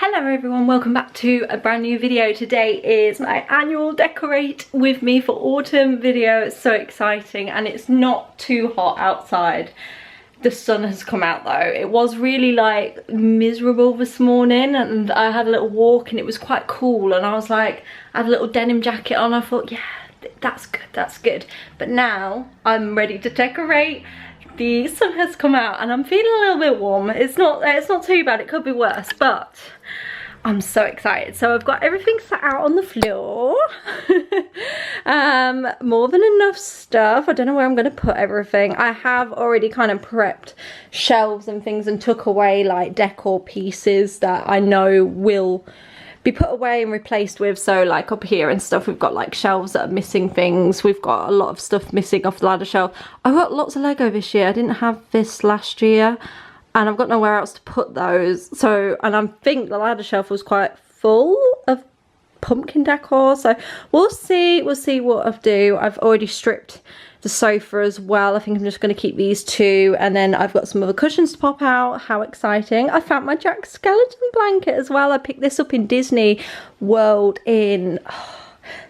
Hello everyone, welcome back to a brand new video. Today is my annual decorate with me for autumn video. It's so exciting and it's not too hot outside. The sun has come out though. It was really like miserable this morning and I had a little walk and it was quite cool and I was like, I had a little denim jacket on. I thought, yeah, that's good. But now I'm ready to decorate. The sun has come out and I'm feeling a little bit warm. It's not too bad, it could be worse, but I'm so excited. So I've got everything set out on the floor. More than enough stuff. I don't know where I'm going to put everything. I have already kind of prepped shelves and things and took away like decor pieces that I know will be put away and replaced with. So like up here and stuff, we've got like shelves that are missing things. We've got a lot of stuff missing off the ladder shelf. I got lots of Lego this year. I didn't have this last year and I've got nowhere else to put those. So, and I think the ladder shelf was quite full of pumpkin decor. So we'll see what I do. I've already stripped the sofa as well. I think I'm just going to keep these two, and then I've got some other cushions to pop out. How exciting. I found my Jack Skellington blanket as well. I picked this up in Disney World in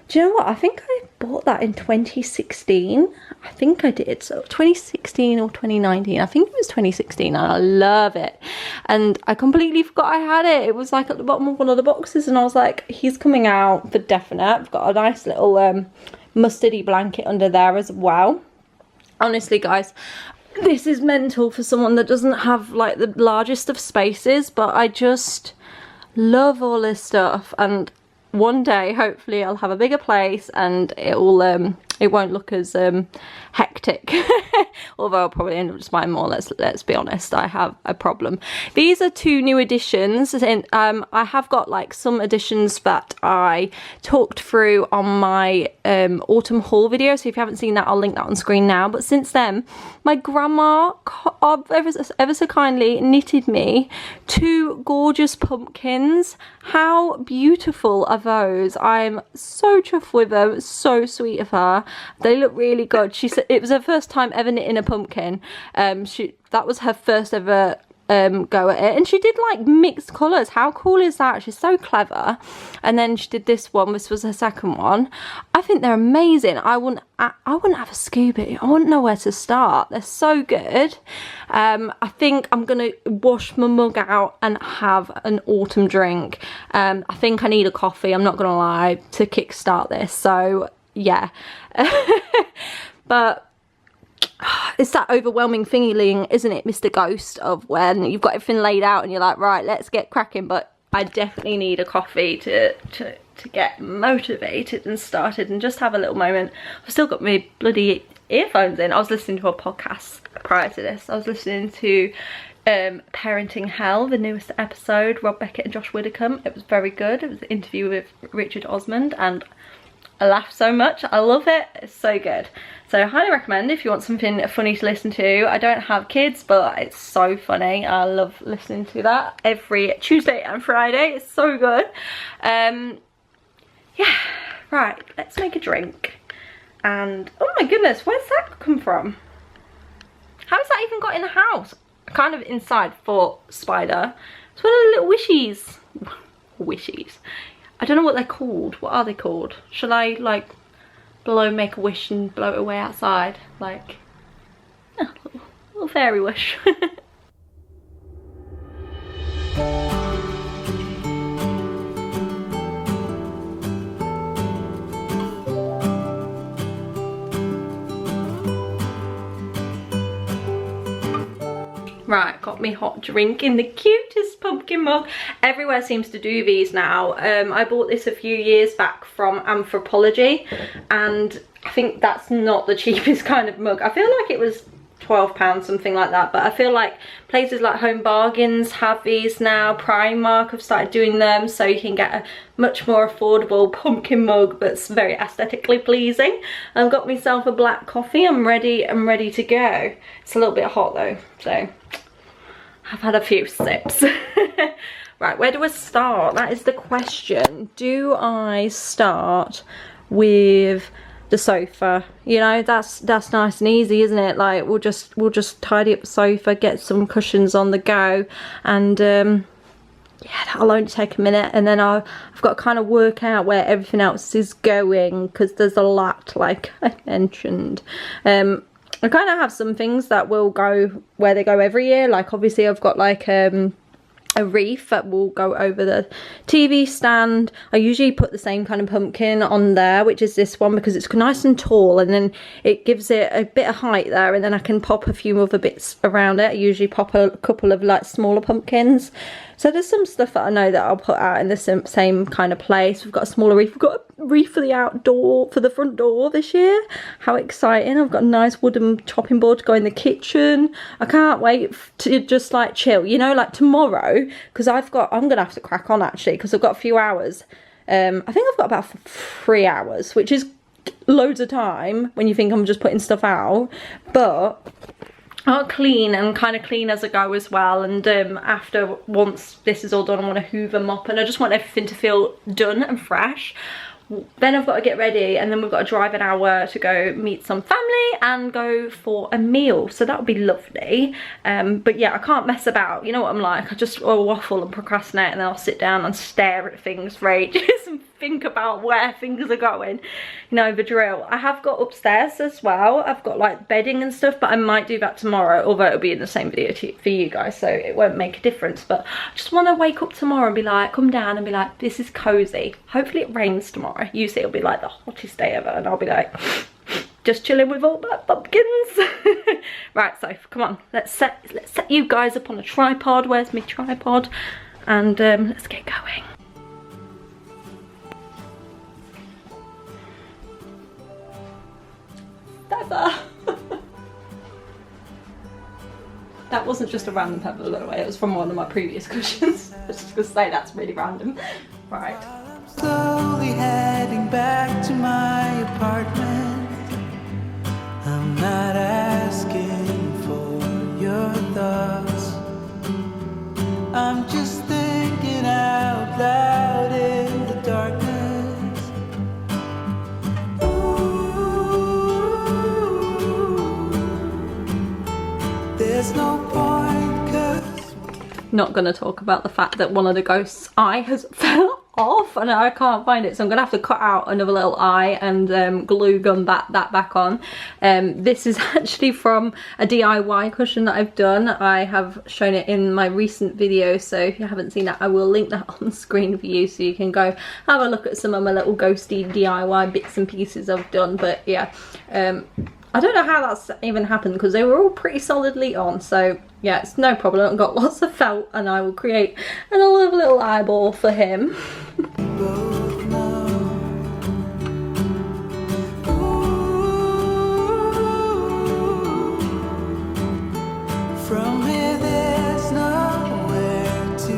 do you know what, I think I bought that in 2016. I think I did. So 2016 or 2019, I think it was 2016, and I love it. And I completely forgot I had it. It was like at the bottom of one of the boxes and I was like, he's coming out for definite. I've got a nice little mustardy blanket under there as well. Honestly guys, this is mental for someone that doesn't have like the largest of spaces, but I just love all this stuff, and one day hopefully I'll have a bigger place and it won't look as hectic. Although I'll probably end up just buying more. Let's be honest, I have a problem. These are two new additions, and I have got like some additions that I talked through on my autumn haul video, so if you haven't seen that, I'll link that on screen now. But since then, my grandma ever so kindly knitted me two gorgeous pumpkins. How beautiful are those? I'm so chuffed with them. So sweet of her. They look really good. She said it was her first time ever knitting a pumpkin. That was her first ever go at it, and she did like mixed colours. How cool is that? She's so clever. And then she did this one. This was her second one. I think they're amazing. I wouldn't have a Scooby. I wouldn't know where to start. They're so good. I think I'm gonna wash my mug out and have an autumn drink. I think I need a coffee, I'm not gonna lie, to kickstart this. So yeah. But it's that overwhelming feeling, isn't it, Mr. Ghost, of when you've got everything laid out and you're like, right, let's get cracking. But I definitely need a coffee to get motivated and started and just have a little moment. I've still got my bloody earphones in. I was listening to a podcast prior to this. I was listening to Parenting Hell, the newest episode, Rob Beckett and Josh Widdicombe. It was very good. It was an interview with Richard Osmond and I laughed so much. I love it. It's so good. So I highly recommend if you want something funny to listen to. I don't have kids, but it's so funny. I love listening to that every Tuesday and Friday. It's so good. Yeah, right, let's make a drink. And oh my goodness, where's that come from? How's that even got in the house? Kind of inside for Spider. It's one of the little wishies. Wishies. I don't know what they're called. What are they called? Shall I like make a wish and blow it away outside? Like a little fairy wish. Right, got me hot drink in the cutest pumpkin mug. Everywhere seems to do these now. I bought this a few years back from Anthropology, and I think that's not the cheapest kind of mug. I feel like it was £12, something like that, but I feel like places like Home Bargains have these now. Primark have started doing them, so you can get a much more affordable pumpkin mug that's very aesthetically pleasing. I've got myself a black coffee. I'm ready to go. It's a little bit hot though, so I've had a few sips. Right, where do I start? That is the question. Do I start with the sofa? You know, that's nice and easy, isn't it? Like we'll just tidy up the sofa, get some cushions on the go, and yeah, that'll only take a minute, and then I've got to kind of work out where everything else is going, because there's a lot, like I mentioned. I kind of have some things that will go where they go every year. Like obviously I've got like a wreath that will go over the TV stand. I usually put the same kind of pumpkin on there, which is this one, because it's nice and tall, and then it gives it a bit of height there, and then I can pop a few other bits around it. I usually pop a couple of like smaller pumpkins. So there's some stuff that I know that I'll put out in the same kind of place. We've got a smaller wreath. We've got a wreath for the outdoor, for the front door this year. How exciting. I've got a nice wooden chopping board to go in the kitchen. I can't wait to just like chill, you know, like tomorrow, because I'm going to have to crack on actually, because I've got a few hours. I think I've got about 3 hours, which is loads of time when you think I'm just putting stuff out. But I'll clean and kind of clean as I go as well, and after, once this is all done, I want to hoover, mop, and I just want everything to feel done and fresh. Then I've got to get ready, and then we've got to drive an hour to go meet some family and go for a meal, so that would be lovely. But yeah, I can't mess about, you know what I'm like. I just waffle and procrastinate, and then I'll sit down and stare at things for ages and think about where things are going, you know, the drill. I have got upstairs as well. I've got like bedding and stuff, but I might do that tomorrow, although it'll be in the same video for you guys, so it won't make a difference. But I just want to wake up tomorrow and be like, come down and be like, this is cozy. Hopefully it rains tomorrow. Usually it'll be like the hottest day ever, and I'll be like just chilling with all my pumpkins. Right, so come on, let's set you guys up on a tripod. Where's my tripod? And let's get going. Pepper. That wasn't just a random pepper, by the way. It was from one of my previous cushions. I was just gonna say that's really random. Right. Slowly heading back to my apartment. I'm not asking for your thoughts. I'm just thinking out loud in the darkness. There's no point, 'cause not gonna talk about the fact that one of the ghost's eye has fell off and I can't find it, so I'm gonna have to cut out another little eye and glue gun that back on. This is actually from a DIY cushion that I've done. I have shown it in my recent video, so if you haven't seen that, I will link that on the screen for you, so you can go have a look at some of my little ghosty DIY bits and pieces I've done. But yeah, I don't know how that's even happened, because they were all pretty solidly on, so yeah, it's no problem. I've got lots of felt and I will create another little eyeball for him. from here there's nowhere to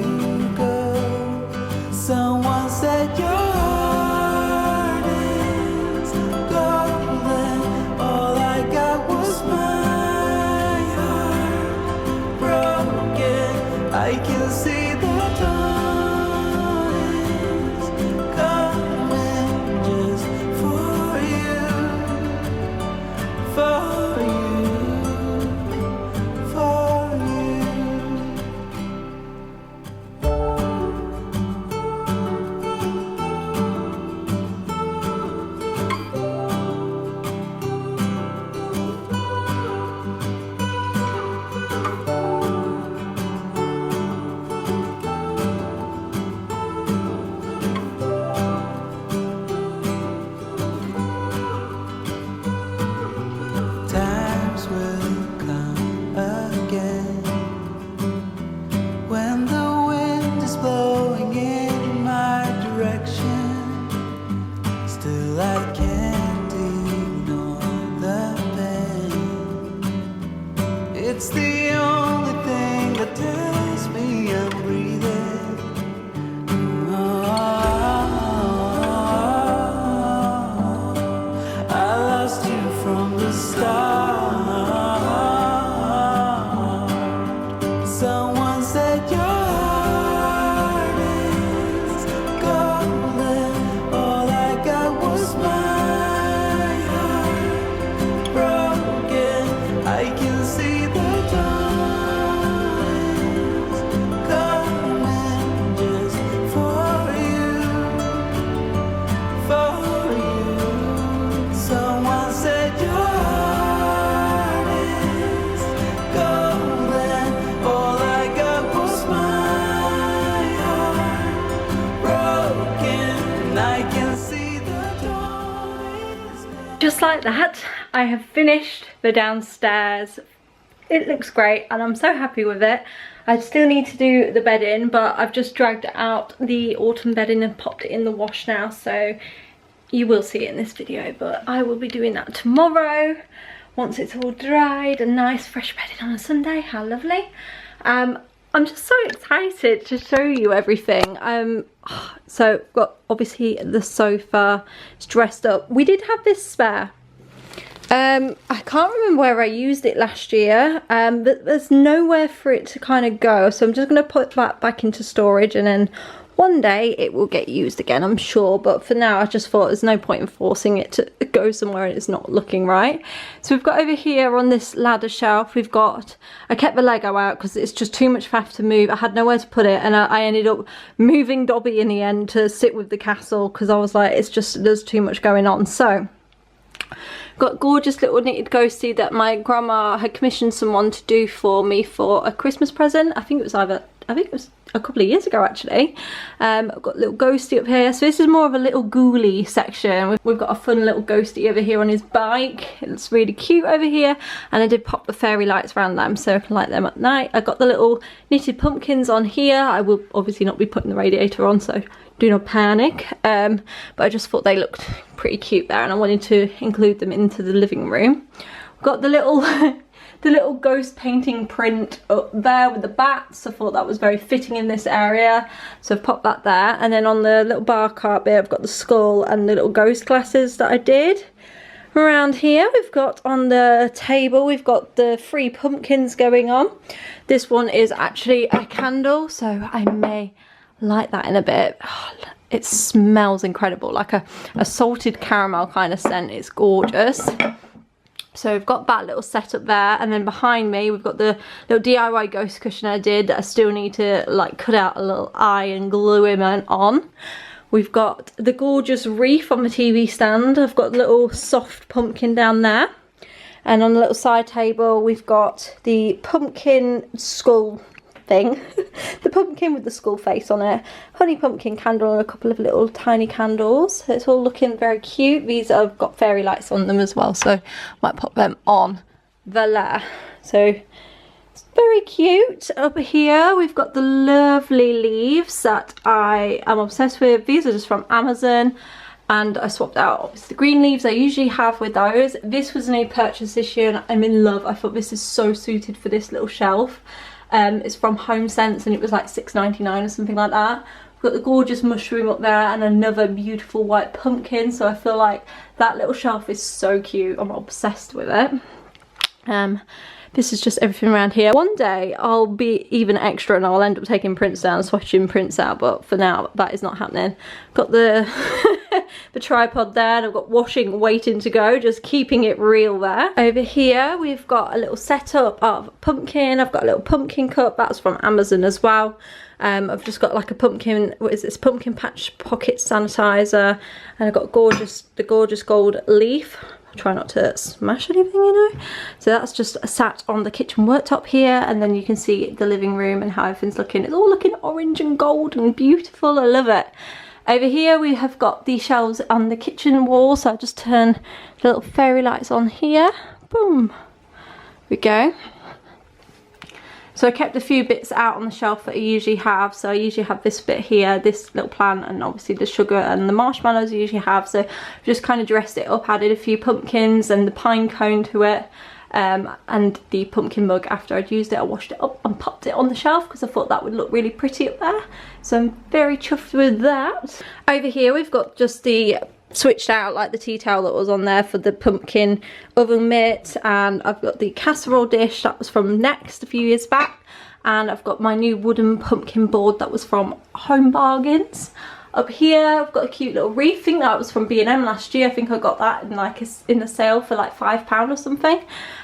go. Someone said your heart is golden. All I got was my heart broken. I can see the dawn is coming just for you, for you. Times will come again when the wind is blowing in my direction. Still I can't ignore the pain. It's the only thing that tells me I'm breathing. I lost you from the start. Someone said your heart is golden. All I got was my heart broken. I can see the dawn is coming just like that, I have finished the downstairs. It looks great and I'm so happy with it. I still need to do the bedding, but I've just dragged out the autumn bedding and popped it in the wash now, so you will see it in this video, but I will be doing that tomorrow once it's all dried. A nice fresh bedding on a Sunday, how lovely. I'm just so excited to show you everything. So got obviously the sofa, it's dressed up. We did have this spare. I can't remember where I used it last year, but there's nowhere for it to kind of go, so I'm just going to put that back into storage, and then one day it will get used again, I'm sure, but for now I just thought there's no point in forcing it to go somewhere and it's not looking right. So we've got over here on this ladder shelf, we've got, I kept the Lego out because it's just too much faff to move. I had nowhere to put it, and I ended up moving Dobby in the end to sit with the castle because I was like, it's just, there's too much going on. So got gorgeous little knitted ghostie that my grandma had commissioned someone to do for me for a Christmas present. I think it was a couple of years ago actually. I've got a little ghostie up here, so this is more of a little ghoulie section. We've got a fun little ghostie over here on his bike. It's really cute over here, and I did pop the fairy lights around them so I can light them at night. I got the little knitted pumpkins on here. I will obviously not be putting the radiator on, so do not panic, but I just thought they looked pretty cute there and I wanted to include them into the living room. We've got the little the little ghost painting print up there with the bats. I thought that was very fitting in this area, so I've popped that there. And then on the little bar cart bit, I've got the skull and the little ghost glasses that I did. Around here we've got on the table, we've got the 3 pumpkins going on. This one is actually a candle, so I may light that in a bit. Oh, it smells incredible, like a salted caramel kind of scent. It's gorgeous. So we've got that little setup there, and then behind me we've got the little DIY ghost cushion I did that I still need to like cut out a little eye and glue him on. We've got the gorgeous wreath on the TV stand. I've got the little soft pumpkin down there, and on the little side table we've got the pumpkin skull thing, the pumpkin with the skull face on it, honey pumpkin candle and a couple of little tiny candles. So it's all looking very cute. These have got fairy lights on them as well, so might pop them on. Voila. So it's very cute. Over here we've got the lovely leaves that I am obsessed with. These are just from Amazon, and I swapped out obviously the green leaves I usually have with those. This was a new purchase this year and I'm in love. I thought this is so suited for this little shelf. It's from HomeSense and it was like $6.99 or something like that. We've got the gorgeous mushroom up there and another beautiful white pumpkin, so I feel like that little shelf is so cute. I'm obsessed with it. This is just everything around here. One day I'll be even extra and I'll end up taking prints down, swatching prints out, but for now that is not happening. Got the the tripod there, and I've got washing waiting to go, just keeping it real there. Over here we've got a little setup of pumpkin. I've got a little pumpkin cup, that's from Amazon as well. I've just got like a pumpkin, what is this, pumpkin patch pocket sanitizer, and I've got the gorgeous gold leaf. Try not to smash anything, you know. So that's just sat on the kitchen worktop here, and then you can see the living room and how everything's looking. It's all looking orange and gold and beautiful. I love it. Over here we have got the shelves on the kitchen wall, so I'll just turn the little fairy lights on here. Boom. There we go. So I kept a few bits out on the shelf that I usually have. So I usually have this bit here, this little plant, and obviously the sugar and the marshmallows I usually have. So I've just kind of dressed it up, added a few pumpkins and the pine cone to it. And the pumpkin mug, after I'd used it, I washed it up and popped it on the shelf because I thought that would look really pretty up there. So I'm very chuffed with that. Over here we've got just the switched out like the tea towel that was on there for the pumpkin oven mitt, and I've got the casserole dish that was from Next a few years back, and I've got my new wooden pumpkin board that was from Home Bargains. Up here I've got a cute little wreath. I think that was from B&M last year. I think I got that in like in a sale for like £5 or something.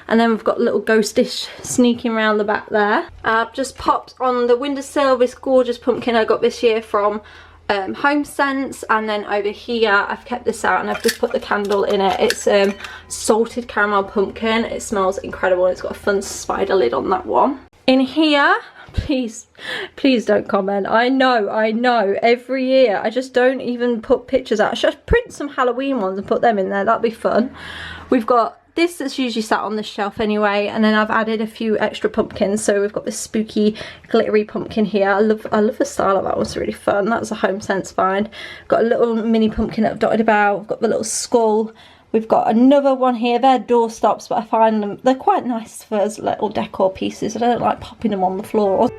And then we've got a little ghost dish sneaking around the back there. I've just popped on the windowsill this gorgeous pumpkin I got this year from HomeSense, and then over here I've kept this out and I've just put the candle in it. It's salted caramel pumpkin. It smells incredible. It's got a fun spider lid on that one. In here please don't comment. I know, every year I just don't even put pictures out. I should print some Halloween ones and put them in there, that'd be fun. We've got this that's usually sat on the shelf anyway, and then I've added a few extra pumpkins. So we've got this spooky glittery pumpkin here. I love the style of that. It's really fun. That's a HomeSense find. Got a little mini pumpkin that I've dotted about. We've got the little skull. We've got another one here. They're door stops, but I find them, they're quite nice for as little decor pieces. I don't like popping them on the floor.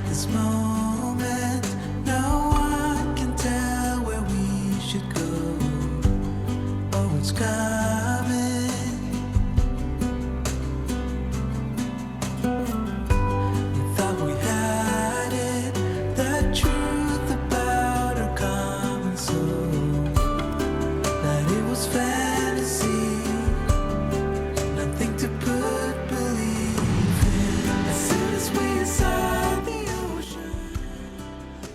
This moment, no one can tell where we should go. Oh, it's coming. We thought we had it, the truth about our common soul, that it was fantasy, nothing to put belief in. As soon as we saw the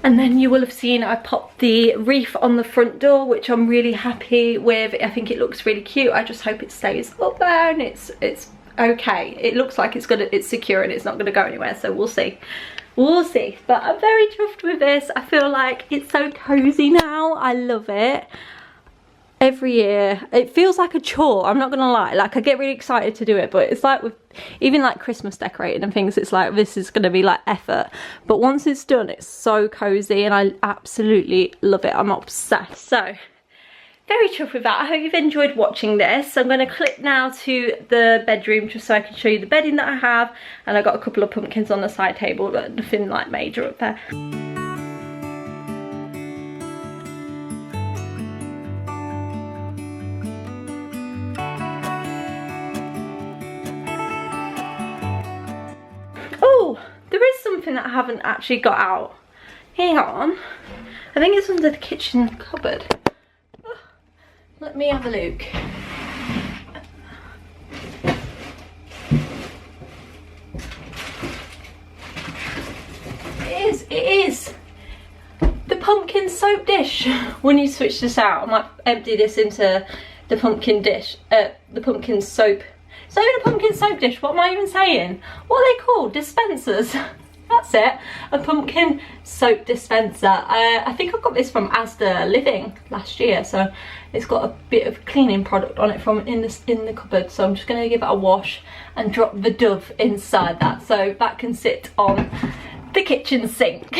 And then you will have seen I popped the wreath on the front door, which I'm really happy with. I think it looks really cute. I just hope it stays up there and it's okay. It looks like it's secure and it's not gonna go anywhere, so we'll see. We'll see. But I'm very chuffed with this. I feel like it's so cozy now. I love it. Every year it feels like a chore, I'm not gonna lie. Like, I get really excited to do it, but it's like with even like Christmas decorating and things, it's like this is gonna be like effort, but once it's done it's so cozy and I absolutely love it. I'm obsessed. So very chuffed with that. I hope you've enjoyed watching this. I'm going to click now to the bedroom just so I can show you the bedding that I have, and I got a couple of pumpkins on the side table, but nothing like major up there. Oh, there is something that I haven't actually got out. Hang on. I think it's under the kitchen cupboard. Oh, let me have a look. It is. The pumpkin soap dish. When you switch this out, I might empty this into the pumpkin dish, the pumpkin soap. It's not even a pumpkin soap dish, what am I even saying? What are they called? Dispensers. That's it, a pumpkin soap dispenser. I think I got this from Asda Living last year, so it's got a bit of cleaning product on it from in the cupboard. So I'm just going to give it a wash and drop the Dove inside that, so that can sit on the kitchen sink.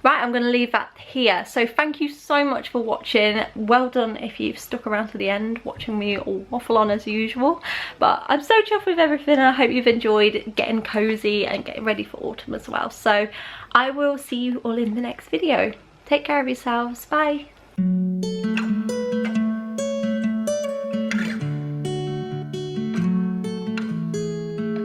Right, I'm going to leave that here. So thank you so much for watching. Well done if you've stuck around to the end, watching me all waffle on as usual. But I'm so chuffed with everything, and I hope you've enjoyed getting cozy and getting ready for autumn as well. So I will see you all in the next video. Take care of yourselves. Bye.